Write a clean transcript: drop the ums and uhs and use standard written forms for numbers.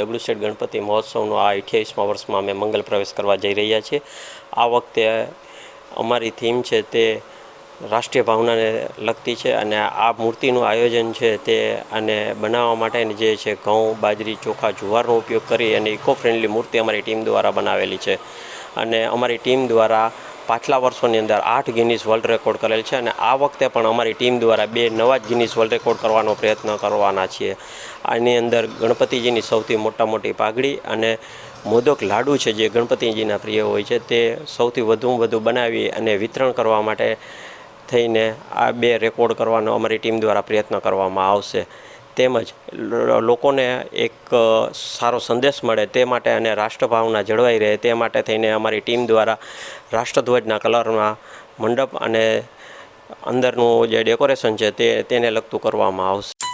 WSET Ganpati મહોત્સવનો આ 28મા વર્ષમાં અમે મંગલ પ્રવેશ કરવા જઈ રહ્યા છીએ। આ વખતે અમારી થીમ છે તે રાષ્ટ્રીય ભાવનાને લગતી છે અને આ મૂર્તિનું આયોજન છે તે અને બનાવવા માટેની જે છે ઘઉં, બાજરી, ચોખા, જુવારનો ઉપયોગ કરી અને ઇકો ફ્રેન્ડલી મૂર્તિ અમારી ટીમ દ્વારા બનાવેલી છે અને અમારી ટીમ દ્વારા પાછલા વર્ષોની અંદર 8 ગિનીસ વર્લ્ડ રેકોર્ડ કરેલ છે અને આ વખતે પણ અમારી ટીમ દ્વારા 2 નવા જ ગિનીસ વર્લ્ડ રેકોર્ડ કરવાનો પ્રયત્ન કરવાના છીએ। આની અંદર ગણપતિજીની સૌથી મોટી પાઘડી અને મોદક લાડુ છે જે ગણપતિજીના પ્રિય હોય છે તે સૌથી વધુ બનાવી અને વિતરણ કરવા માટે થઈને આ 2 રેકોર્ડ કરવાનો અમારી ટીમ દ્વારા પ્રયત્ન કરવામાં આવશે। તેમજ લોકોને એક સારો સંદેશ મળે તે માટે અને રાષ્ટ્રભાવના જળવાઈ રહે તે માટે થઈને અમારી ટીમ દ્વારા રાષ્ટ્રધ્વજના કલરમાં મંડપ અને અંદરનું જે ડેકોરેશન છે તેને લગતું કરવામાં આવશે।